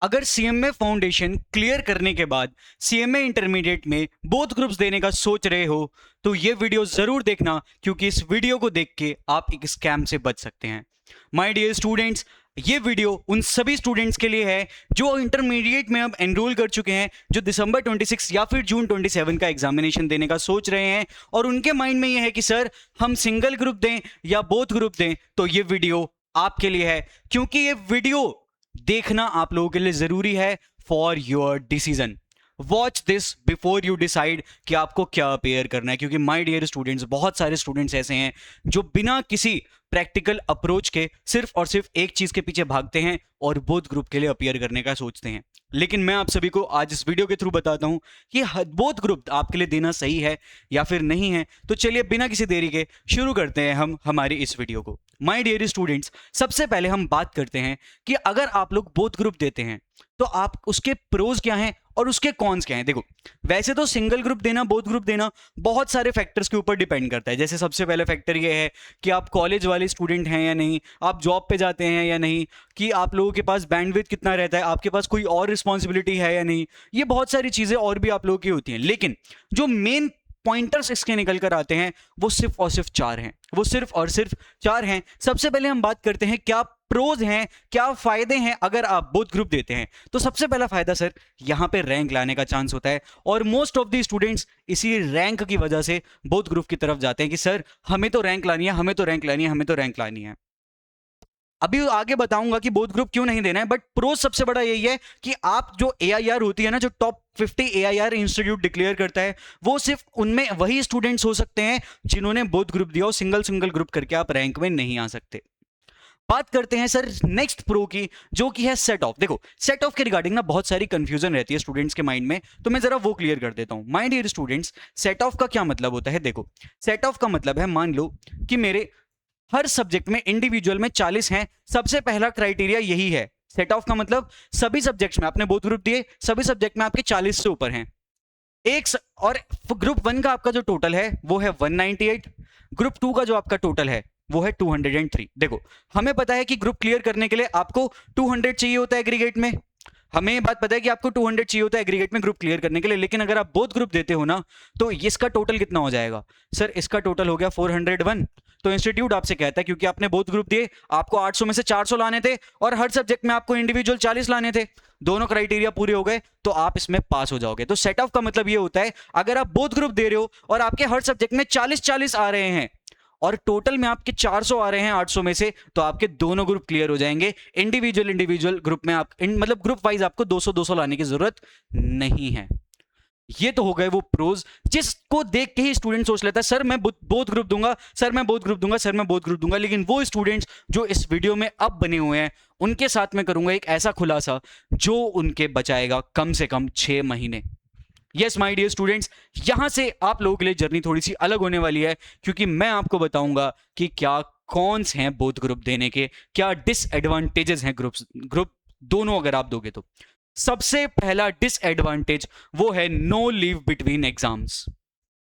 अगर CMA foundation clear करने के बाद सीएमए इंटरमीडिएट में बोथ ग्रुप्स देने का सोच रहे हो तो ये वीडियो जरूर देखना, क्योंकि इस वीडियो को देख के आप एक स्कैम से बच सकते हैं। माय डियर स्टूडेंट्स, ये वीडियो उन सभी स्टूडेंट्स के लिए है जो इंटरमीडिएट में अब एनरोल कर चुके हैं, जो दिसंबर 26 या फिर जून 27 का एग्जामिनेशन देने का सोच रहे हैं और उनके माइंड में ये है कि सर हम सिंगल ग्रुप दें या बोथ ग्रुप दें। तो ये वीडियो आपके लिए है, क्योंकि ये वीडियो देखना आप लोगों के लिए जरूरी है for your decision. Watch this before you decide कि आपको क्या अपेयर करना है, क्योंकि माय डियर स्टूडेंट्स, बहुत सारे स्टूडेंट्स ऐसे हैं जो बिना किसी प्रैक्टिकल अप्रोच के सिर्फ और सिर्फ एक चीज के पीछे भागते हैं और बोथ ग्रुप के लिए अपियर करने का सोचते हैं। लेकिन मैं आप सभी को आज इस वीडियो के थ्रू बताता हूं कि बोथ ग्रुप आपके लिए देना सही है या फिर नहीं है। तो चलिए बिना किसी देरी के शुरू करते हैं हम हमारी इस वीडियो को। माय डियर स्टूडेंट्स, सबसे पहले हम बात करते हैं कि अगर आप लोग बोथ ग्रुप देते हैं तो आप उसके प्रोज क्या हैं और उसके कॉन्स क्या हैं। देखो, वैसे तो सिंगल ग्रुप देना, बोथ ग्रुप देना बहुत सारे फैक्टर्स के ऊपर डिपेंड करता है। जैसे सबसे पहले फैक्टर ये है कि आप कॉलेज वाले स्टूडेंट हैं या नहीं, आप जॉब पे जाते हैं या नहीं, कि आप लोगों के पास बैंडविड्थ कितना रहता है, आपके पास कोई और रिस्पॉन्सिबिलिटी है या नहीं। ये बहुत सारी चीज़ें और भी आप लोगों की होती हैं, लेकिन जो मेन पॉइंटर्स इसके निकल कर आते हैं वो सिर्फ और सिर्फ चार हैं। वो सिर्फ और सिर्फ चार हैं। सबसे पहले हम बात करते हैं क्या प्रोज हैं, क्या फायदे हैं अगर आप बोथ ग्रुप देते हैं। तो सबसे पहला फायदा सर, यहां पे रैंक लाने का चांस होता है और मोस्ट ऑफ द स्टूडेंट्स इसी रैंक की वजह से बोथ ग्रुप की तरफ जाते हैं कि सर हमें तो रैंक लानी है, हमें तो रैंक लानी है, हमें तो रैंक लानी है। अभी आगे बताऊंगा कि बोथ ग्रुप क्यों नहीं देना है, बट प्रोज सबसे बड़ा यही है कि आप जो एआईआर होती है ना, जो टॉप 50 एआईआर इंस्टीट्यूट डिक्लेयर करता है, वो सिर्फ उनमें वही स्टूडेंट्स हो सकते हैं जिन्होंने बोथ ग्रुप दिया हो। सिंगल ग्रुप करके आप रैंक में नहीं आ सकते। बात करते हैं सर नेक्स्ट प्रो की, जो कि है सेट ऑफ। देखो, सेट ऑफ के रिगार्डिंग ना बहुत सारी कंफ्यूजन रहती है स्टूडेंट्स के माइंड में, तो मैं जरा वो क्लियर कर देता हूं। My dear students, set of का क्या मतलब होता है? देखो, सेट ऑफ का मतलब है, मान लो कि मेरे हर सब्जेक्ट में इंडिविजुअल में 40 हैं। सबसे पहला क्राइटेरिया यही है। सेट ऑफ का मतलब सभी सब्जेक्ट्स में आपने बोथ ग्रुप दिए, सभी सब्जेक्ट में आपके 40 से ऊपर हैं। और ग्रुप 1 का आपका जो टोटल है वो है 198, ग्रुप 2 का जो आपका टोटल है वो है 203। देखो, हमें पता है कि ग्रुप क्लियर करने के लिए आपको 200 चाहिए होता है एग्रीगेट में। हमें ये बात पता है कि आपको 200 चाहिए होता है एग्रीगेट में ग्रुप क्लियर करने के लिए, लेकिन अगर आप बोथ ग्रुप देते हो ना तो इसका टोटल कितना हो जाएगा? सर इसका टोटल हो गया 401। तो इंस्टीट्यूट आपसे कहता है, क्योंकि आपने बोथ ग्रुप दिए, आपको 800 में से 400 लाने थे और हर सब्जेक्ट में आपको इंडिविजुअल 40 लाने थे, दोनों क्राइटेरिया पूरे हो गए तो आप इसमें पास हो जाओगे। तो सेट ऑफ का मतलब ये होता है, अगर आप बोथ ग्रुप दे रहे हो और आपके हर सब्जेक्ट में 40-40 आ रहे हैं और टोटल में आपके 400 आ रहे हैं 800 में से, तो आपके दोनों ग्रुप क्लियर हो जाएंगे। इंडिविजुअल ग्रुप में आप मतलब ग्रुप वाइज आपको 200-200 लाने की जरूरत नहीं है। ये तो हो गए वो प्रोज जिसको देख के ही स्टूडेंट सोच लेता है सर मैं बोथ ग्रुप दूंगा, सर मैं बोथ ग्रुप दूंगा, सर मैं बोथ ग्रुप दूंगा। लेकिन वो स्टूडेंट्स जो इस वीडियो में अब बने हुए हैं, उनके साथ में करूंगा एक ऐसा खुलासा जो उनके बचाएगा कम से कम 6 महीने। यस माय डियर स्टूडेंट्स, यहां से आप लोगों के लिए जर्नी थोड़ी सी अलग होने वाली है, क्योंकि मैं आपको बताऊंगा कि क्या कॉन्स हैं बोथ ग्रुप देने के, क्या डिसएडवांटेजेस हैं ग्रुप दोनों अगर आप दोगे तो। सबसे पहला डिसएडवांटेज वो है नो लीव बिटवीन एग्जाम्स।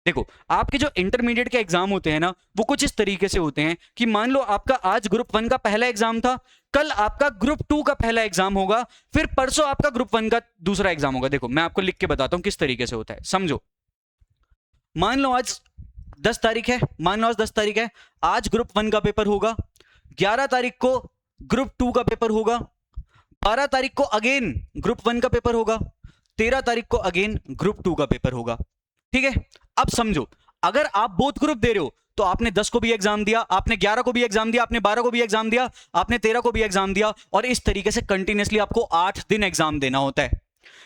देखो, आपके जो इंटरमीडिएट के एग्जाम होते हैं ना, वो कुछ इस तरीके से होते हैं कि मान लो आपका आज ग्रुप 1 का पहला एग्जाम था, कल आपका ग्रुप 2 का पहला एग्जाम होगा, फिर परसों आपका ग्रुप 1 का दूसरा एग्जाम होगा। देखो, मैं आपको लिख के बताता हूं किस तरीके से होता है, समझो। मान लो आज 10 तारीख है, आज ग्रुप 1 का पेपर होगा, 11 तारीख को ग्रुप 2 का पेपर होगा, 12 तारीख को अगेन ग्रुप 1 का पेपर होगा, 13 तारीख को अगेन ग्रुप 2 का पेपर होगा। ठीक है, अब समझो, अगर आप बोथ ग्रुप दे रहे हो तो आपने 10 को भी एग्जाम दिया, आपने 11 को भी एग्जाम दिया, आपने 12 को भी एग्जाम दिया, आपने 13 को भी एग्जाम दिया, और इस तरीके से कंटिन्यूअसली आपको 8 दिन एग्जाम देना होता है।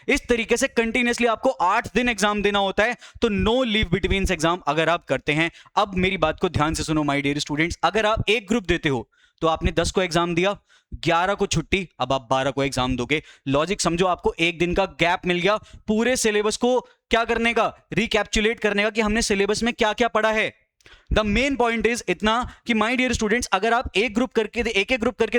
इस तरीके से कंटिन्यूअसली आपको 8 दिन एग्जाम देना होता है। तो नो लीव बिटवीन एग्जाम अगर आप करते हैं, अब मेरी बात को ध्यान से सुनो माय डियर स्टूडेंट्स, अगर आप एक ग्रुप देते हो तो आपने 10 को एग्जाम दिया, 11 को छुट्टी, अब आप 12 को एग्जाम दोगे। लॉजिक समझो, आपको एक दिन का गैप मिल गया पूरे सिलेबस को क्या करने का, रिकैप्चुलेट करने का कि हमने सिलेबस में क्या क्या पढ़ा है। द मेन पॉइंट इज इतना कि माय डियर स्टूडेंट्स, अगर आप एक ग्रुप करके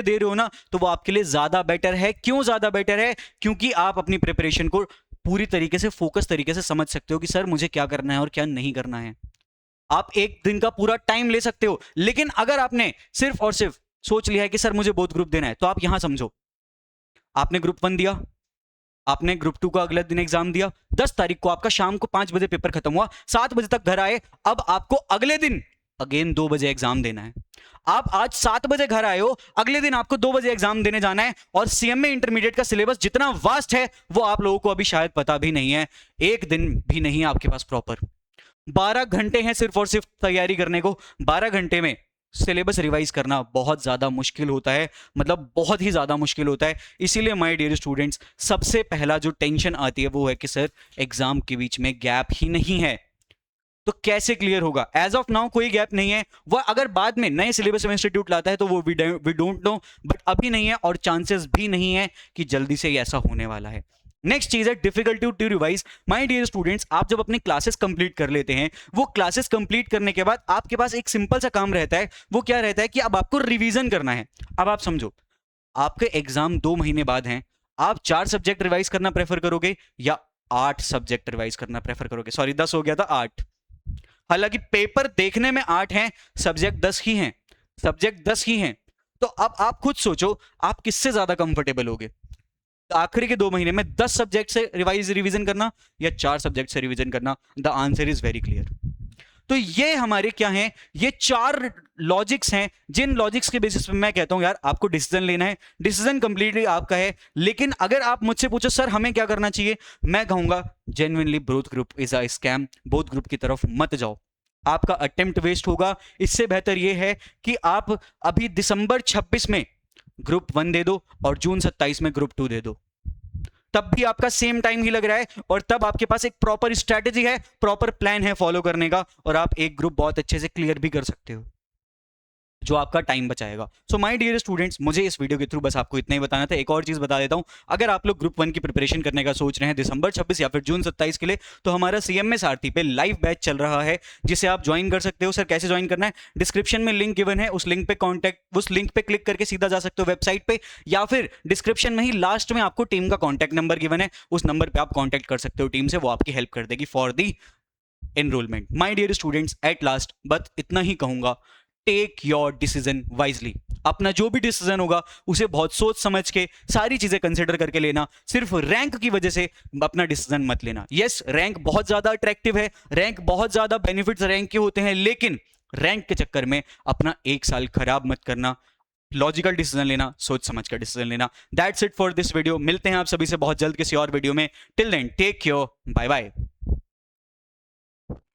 दे रहे हो ना, तो वो आपके लिए ज्यादा बेटर है। क्यों ज्यादा बेटर है? क्योंकि आप अपनी प्रिपरेशन को पूरी तरीके से फोकस तरीके से समझ सकते हो कि सर मुझे क्या करना है और क्या नहीं करना है। आप एक दिन का पूरा टाइम ले सकते हो। लेकिन अगर आपने सिर्फ और सिर्फ सोच लिया है कि सर मुझे बोथ ग्रुप देना है, तो आप यहां समझो, आपने ग्रुप 1 दिया, आपने ग्रुप 2 का अगले दिन एग्जाम दिया, 10 तारीख को आपका शाम को 5 बजे पेपर खत्म हुआ, 7 बजे तक घर आए, अब आपको अगले दिन अगेन 2 बजे एग्जाम देना है। आप आज 7 बजे घर आए हो, अगले दिन आपको 2 बजे एग्जाम देने जाना है, और सीएमए इंटरमीडिएट का सिलेबस जितना वास्ट है वो आप लोगों को अभी शायद पता भी नहीं है। एक दिन भी नहीं है आपके पास प्रॉपर, 12 घंटे हैं सिर्फ और सिर्फ तैयारी करने को। 12 घंटे में सिलेबस रिवाइज करना बहुत ज़्यादा मुश्किल होता है, मतलब बहुत ही ज़्यादा मुश्किल होता है। इसीलिए माय डियर स्टूडेंट्स, सबसे पहला जो टेंशन आती है वो है कि सर एग्जाम के बीच में गैप ही नहीं है, तो कैसे क्लियर होगा। एज ऑफ नाउ कोई गैप नहीं है, वह अगर बाद में नए सिलेबस में इंस्टीट्यूट लाता है तो वो वी डोंट नो, बट अभी नहीं है और चांसेस भी नहीं है कि जल्दी से ऐसा होने वाला है। नेक्स्ट चीज है difficulty to revise. My dear students, आप जब अपनी क्लासेस कंप्लीट कर लेते हैं, वो क्लासेस कंप्लीट करने के बाद आपके पास एक सिंपल सा काम रहता है, वो क्या रहता है कि अब आपको रिवीजन करना है। अब आप समझो, आपके एग्जाम 2 महीने बाद हैं, आप 4 सब्जेक्ट रिवाइज करना प्रेफर करोगे या 8 सब्जेक्ट रिवाइज करना प्रेफर करोगे? सॉरी 10 हो गया था, 8। हालांकि पेपर देखने में 8 हैं, सब्जेक्ट 10 ही हैं, सब्जेक्ट 10 ही हैं। तो अब आप खुद सोचो आप किससे ज्यादा कंफर्टेबल होगे, आखिरी के 2 महीने में 10 सब्जेक्ट से रिवीजन करना या 4 सब्जेक्ट से रिवीजन करना? The answer is very clear. तो ये हमारे क्या हैं, ये 4 लॉजिक्स हैं, जिन लॉजिक्स के बेसिस पे मैं कहता हूं यार आपको डिसीजन लेना है। डिसीजन कंप्लीटली आपका है, लेकिन अगर आप मुझसे पूछो सर हमें क्या करना चाहिए, मैं कहूंगा genuinely both group is a scam, both group की तरफ मत जाओ, आपका अटेम्प्ट वेस्ट होगा। इससे बेहतर यह है कि आप अभी दिसंबर 26 में ग्रुप 1 दे दो और जून 27 में ग्रुप 2 दे दो, तब भी आपका सेम टाइम ही लग रहा है, और तब आपके पास एक प्रॉपर स्ट्रैटेजी है, प्रॉपर प्लान है फॉलो करने का, और आप एक ग्रुप बहुत अच्छे से क्लियर भी कर सकते हो, जो आपका टाइम बचाएगा। सो माय डियर स्टूडेंट्स, मुझे इस वीडियो के थ्रू बस आपको इतना ही बताना था। एक और चीज बता देता हूं, अगर आप लोग ग्रुप 1 की प्रिपरेशन करने का सोच रहे हैं दिसंबर 26 या फिर जून 27 के लिए, तो हमारा सीएमए सारथी पे लाइव बैच चल रहा है, जिसे आप ज्वाइन कर सकते हो। सर कैसे ज्वाइन करना है? डिस्क्रिप्शन में लिंक गिवन है, उस लिंक पे क्लिक करके सीधा जा सकते हो वेबसाइट पे, या फिर डिस्क्रिप्शन में ही लास्ट में आपको टीम का कॉन्टैक्ट नंबर गिवन है, उस नंबर पर आप कॉन्टैक्ट कर सकते हो टीम से, वो आपकी हेल्प कर देगी for the enrolment. My dear students, at last बस इतना ही कहूंगा, टेक योर डिसीजन वाइजली। अपना जो भी डिसीजन होगा उसे बहुत सोच समझ के, सारी चीजें कंसिडर करके लेना। सिर्फ रैंक की वजह से अपना डिसीजन मत लेना। यस, रैंक बहुत ज्यादा अट्रैक्टिव है, रैंक बहुत ज्यादा बेनिफिट्स रैंक के होते हैं, लेकिन रैंक के चक्कर में अपना 1 साल खराब मत करना। लॉजिकल डिसीजन लेना, सोच समझ कर डिसीजन लेना। That's it for this video. मिलते हैं आप सभी से बहुत जल्द किसी और वीडियो में। Till then take care, bye bye.